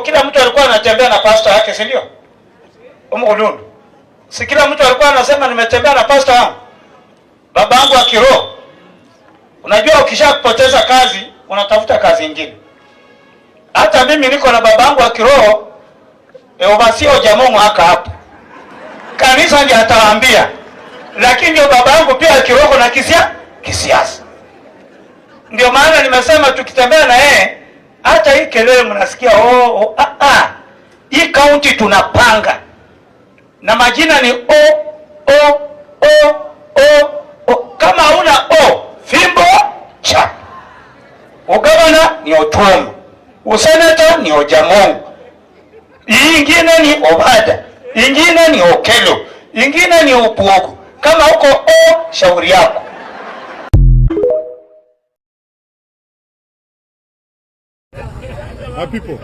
kila mtu alikuwa anatembea na pastor yake, si ndio? Umulundu. Si kila mtu alikuwa anasema nimetembea na pastor wangu. Baba yangu wa kiroho. Unajua ukishapoteza kazi, unatafuta kazi nyingine. Hata mimi niko na baba yangu wa kiroho, Ovasio Jamongo haka hapo. Kanisa ndiye atawaambia. Lakini ndio baba yangu pia kiroho na kisiasa. Ndio maana nimesema tukitembea na yeye, hata hii kelele mnasikia hii county tunapanga. Na majina ni kama una fimbo cha. Ugavana ni Otuomo. Useneta ni Ojamongo. Ingine ni Obada. Ingine ni Okelo. Ingine ni Upuogo. Kama uko shauri yako. Our people,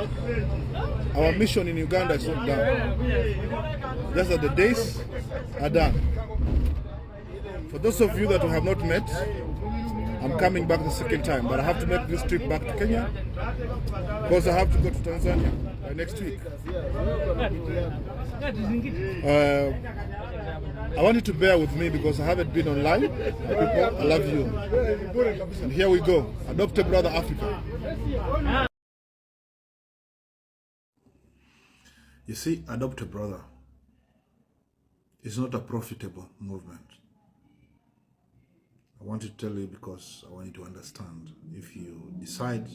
our mission in Uganda is not done. Just that the days are done. For those of you that we have not met, I'm coming back the second time, but I have to make this trip back to Kenya because I have to go to Tanzania next week. I want you to bear with me because I haven't been online. People, I love you. And here we go. Adopted Brother Africa. You see, Adopted Brother is not a profitable movement. I want to tell you because I want you to understand. If you decide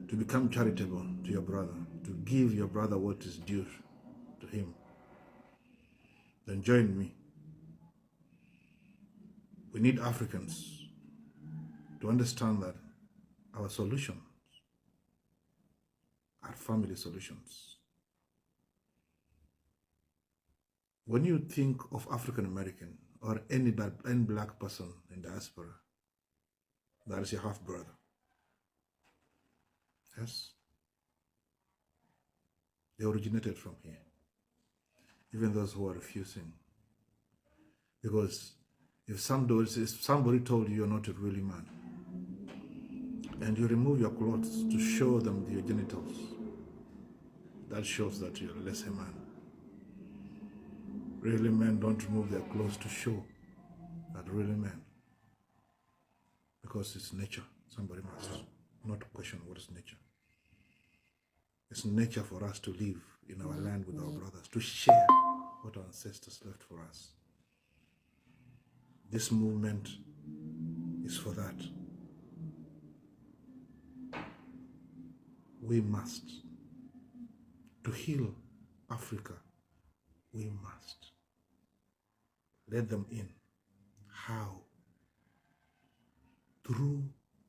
to become charitable to your brother, to give your brother what is due to him, then join me. We need Africans to understand that our solutions are family solutions. When you think of African American or any black person in diaspora, that is your half brother. Yes, they originated from here. Even those who are refusing, because if somebody told you you're not a really man, and you remove your clothes to show them your genitals, that shows that you're less a man. Really men don't remove their clothes to show that really men. Because it's nature. Somebody must not question what is nature. It's nature for us to live in our land with our brothers, to share what our ancestors left for us. This movement is for that. We must. To heal Africa, we must. Let them in. How? Through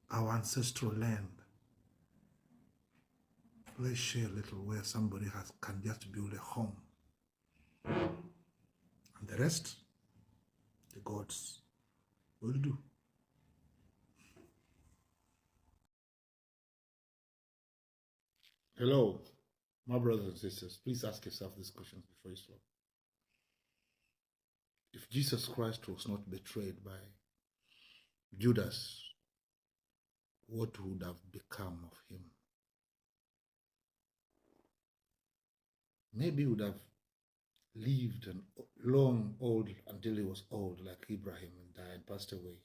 our ancestral land. Let's share a little where somebody can just build a home. And the rest, the gods will do. Hello, my brothers and sisters. Please ask yourself these questions before you stop. If Jesus Christ was not betrayed by Judas, what would have become of him? Maybe he would have lived long old until he was old like Abraham and died, passed away.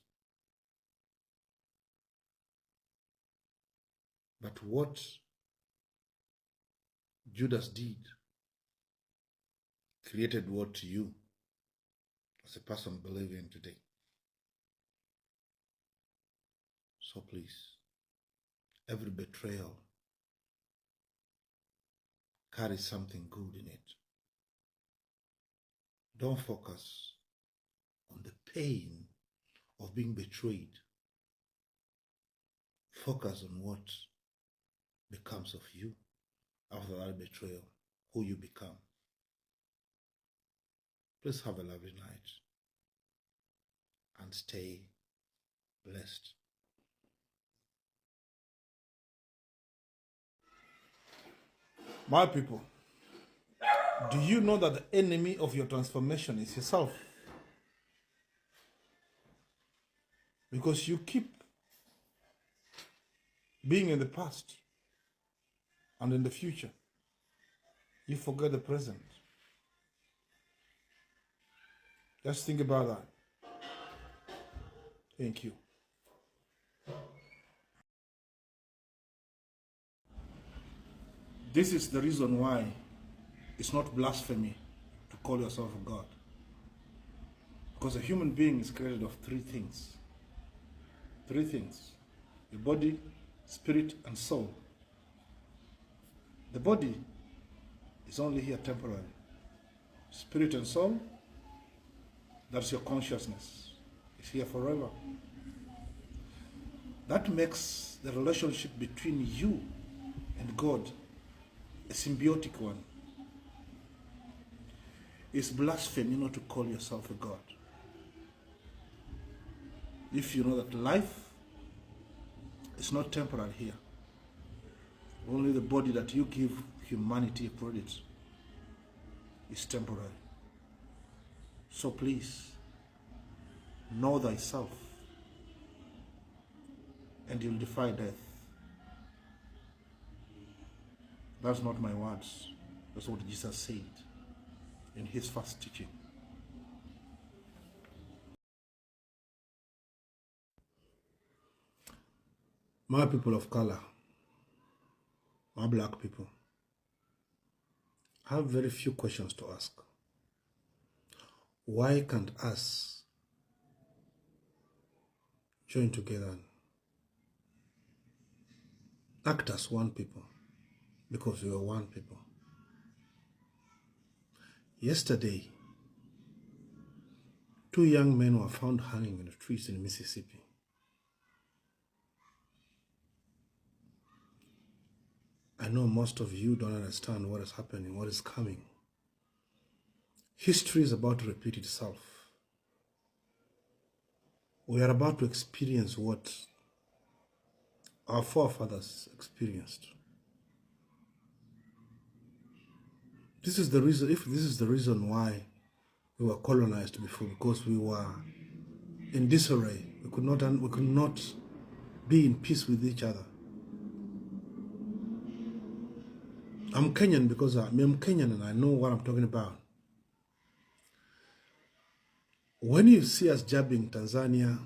But what Judas did created what you as a person believe in today. So please, every betrayal carries something good in it. Don't focus on the pain of being betrayed. Focus on what becomes of you after that betrayal, who you become. Please have a lovely night and stay blessed. My people, do you know that the enemy of your transformation is yourself? Because you keep being in the past. and in the future, you forget the present. Just think about that. Thank you. This is the reason why it's not blasphemy to call yourself a God. Because a human being is created of three things. Three things: your body, spirit, and soul. The body is only here temporarily. Spirit and soul, that's your consciousness, is here forever. That makes the relationship between you and God a symbiotic one. It's blasphemy not to call yourself a God. If you know that life is not temporary here, only the body that you give humanity a product is temporary. So please, know thyself, and you'll defy death. That's not my words. That's what Jesus said in his first teaching. My people of color, my black people, I have very few questions to ask. Why can't us join together and act as one people? Because we are one people. Yesterday, 2 young men were found hanging in the trees in Mississippi. I know most of you don't understand what is happening, what is coming. History is about to repeat itself. We are about to experience what our forefathers experienced. This is the reason, if this is the reason why we were colonized before, because we were in disarray. We could not be in peace with each other. I'm Kenyan because I'm Kenyan and I know what I'm talking about. When you see us jabbing Tanzania,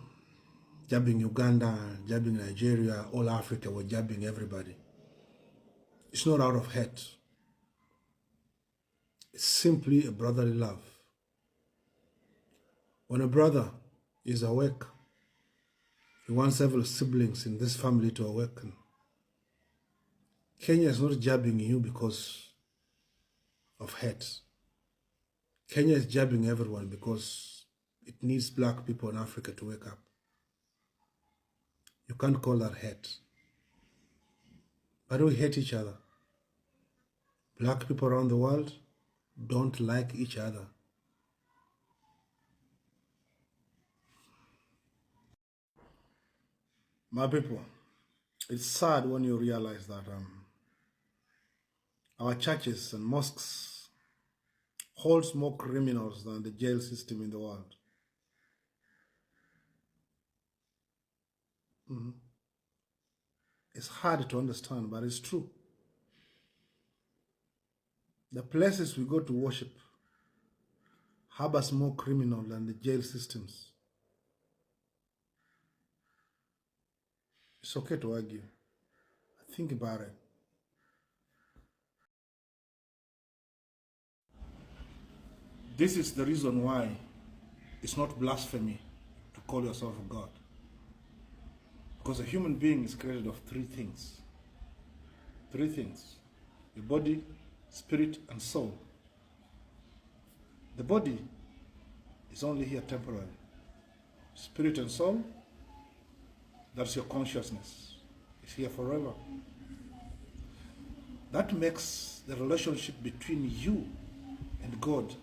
jabbing Uganda, jabbing Nigeria, all Africa, we're jabbing everybody. It's not out of hate. It's simply a brotherly love. When a brother is awake, he wants several siblings in this family to awaken. Kenya is not jabbing you because of hate. Kenya is jabbing everyone because it needs black people in Africa to wake up. You can't call that hate. But we hate each other. Black people around the world don't like each other. My people, it's sad when you realize that our churches and mosques holds more criminals than the jail system in the world. It's hard to understand, but it's true. The places we go to worship harbors more criminal than the jail systems. It's okay to argue. Think about it. This is the reason why it's not blasphemy to call yourself a God. Because a human being is created of three things. Three things: your body, spirit, and soul. The body is only here temporarily. Spirit and soul, that's your consciousness, is here forever. That makes the relationship between you and God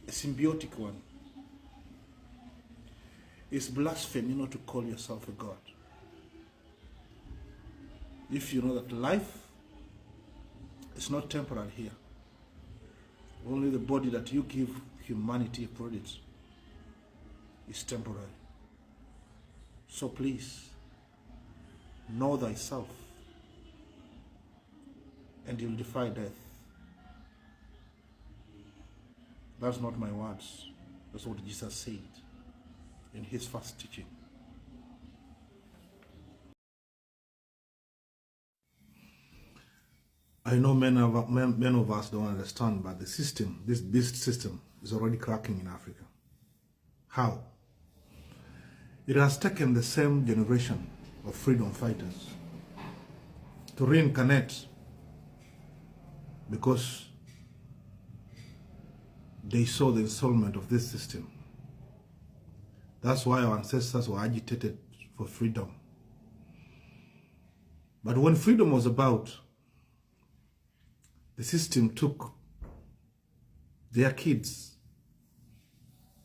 a symbiotic one. It's blasphemy not to call yourself a God. If you know that life is not temporary here, only the body that you give humanity a product is temporary. So please, know thyself, and you'll defy death. That's not my words. That's what Jesus said in his first teaching. I know many of us don't understand, but the system, this beast system, is already cracking in Africa. How? It has taken the same generation of freedom fighters to reincarnate because they saw the installment of this system. That's why our ancestors were agitated for freedom. But when freedom was about, the system took their kids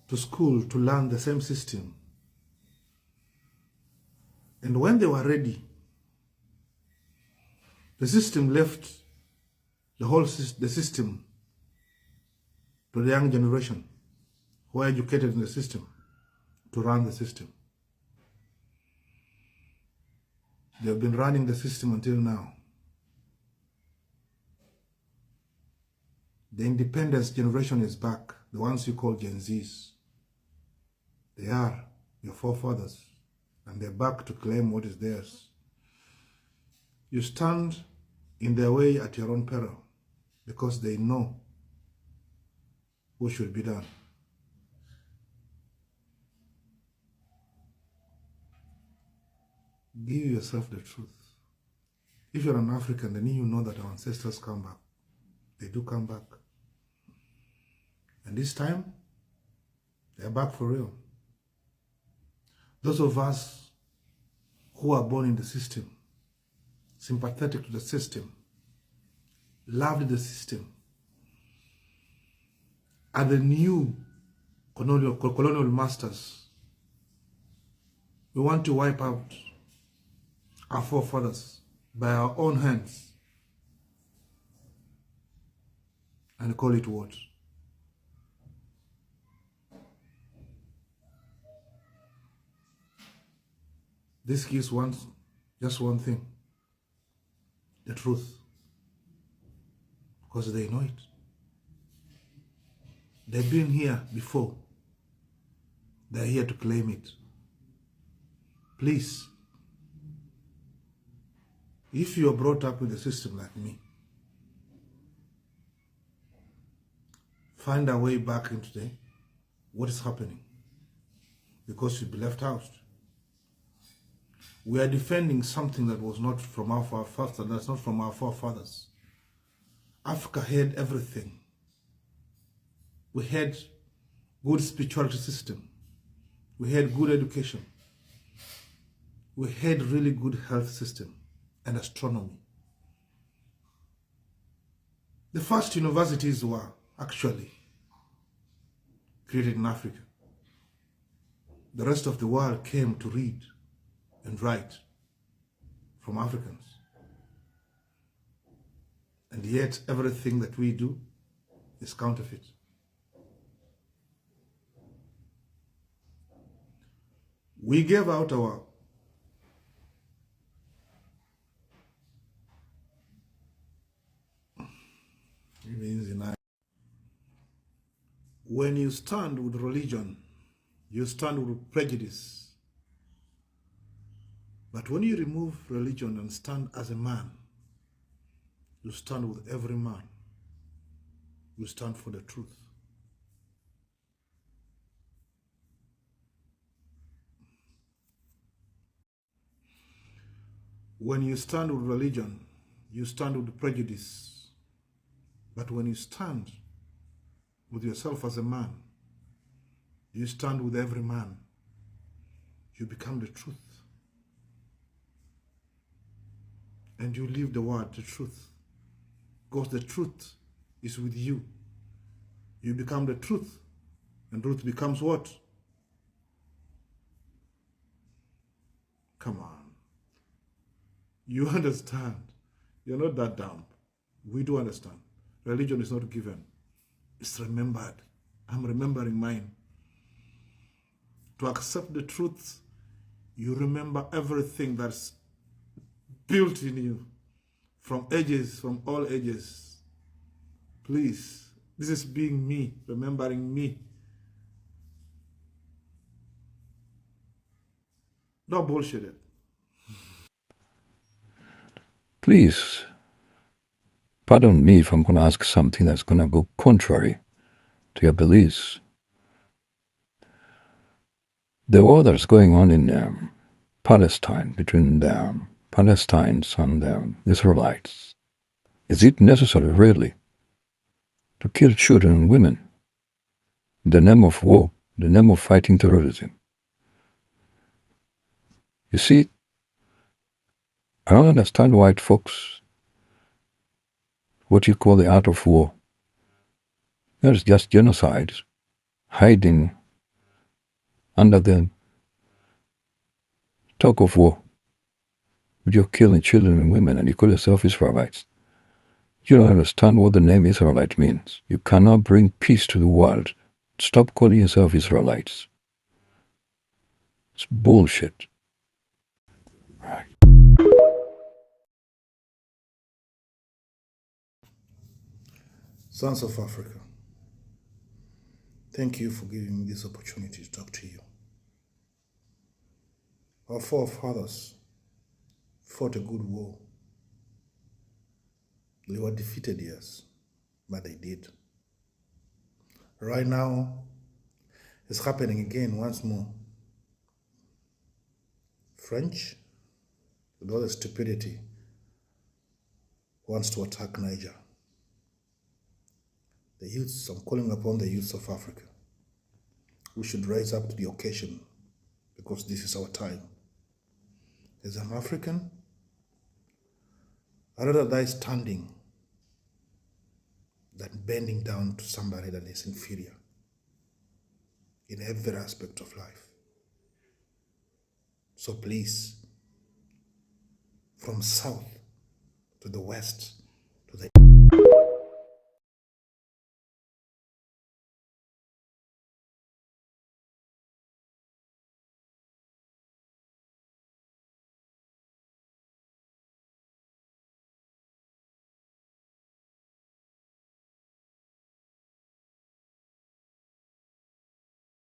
to school to learn the same system. And when they were ready, the system left the system to the young generation who are educated in the system to run the system. They have been running the system until now. The independence generation is back, the ones you call Gen Zs. They are your forefathers, and they're back to claim what is theirs. You stand in their way at your own peril because they know what should be done. Give yourself the truth. If you're an African, then you know that our ancestors come back. They do come back. And this time, they're back for real. Those of us who are born in the system, sympathetic to the system, loved the system, are the new colonial masters. We want to wipe out our forefathers by our own hands and call it what? This gives just one thing, the truth, because they know it. They've been here before. They're here to claim it. Please, if you are brought up with a system like me, find a way back into what is happening, because you'll be left out. We are defending something that was not from our forefathers, that's not from our forefathers. Africa had everything. We had good spirituality system. We had good education. We had really good health system and astronomy. The first universities were actually created in Africa. The rest of the world came to read and write from Africans. And yet everything that we do is counterfeit. We gave out our when you stand with religion, you stand with prejudice. But when you remove religion and stand as a man, you stand with every man. You stand for the truth. When you stand with religion, you stand with prejudice. But when you stand with yourself as a man, you stand with every man. You become the truth. And you live the word, the truth. Because the truth is with you. You become the truth. And truth becomes what? Come on. You understand. You're not that dumb. We do understand. Religion is not given. It's remembered. I'm remembering mine. To accept the truth, you remember everything that's built in you. from all ages. Please, this is being me, remembering me. Don't bullshit it. Please, pardon me if I'm going to ask something that's going to go contrary to your beliefs. The war that's going on in Palestine, between the Palestinians and the Israelites, is it necessary really to kill children and women in the name of war, in the name of fighting terrorism? You see, I don't understand white folks, what you call the art of war. There's just genocide, hiding under the talk of war. But you're killing children and women and you call yourself Israelites. You don't understand what the name Israelite means. You cannot bring peace to the world. Stop calling yourself Israelites. It's bullshit. Right. Sons of Africa, thank you for giving me this opportunity to talk to you. Our forefathers fought a good war. They were defeated, yes, but they did. Right now, it's happening again once more. French, with all the stupidity, wants to attack Niger. The youths, I'm calling upon the youths of Africa. We should rise up to the occasion because this is our time. As an African, I'd rather die standing than bending down to somebody that is inferior in every aspect of life. So please, from south to the west,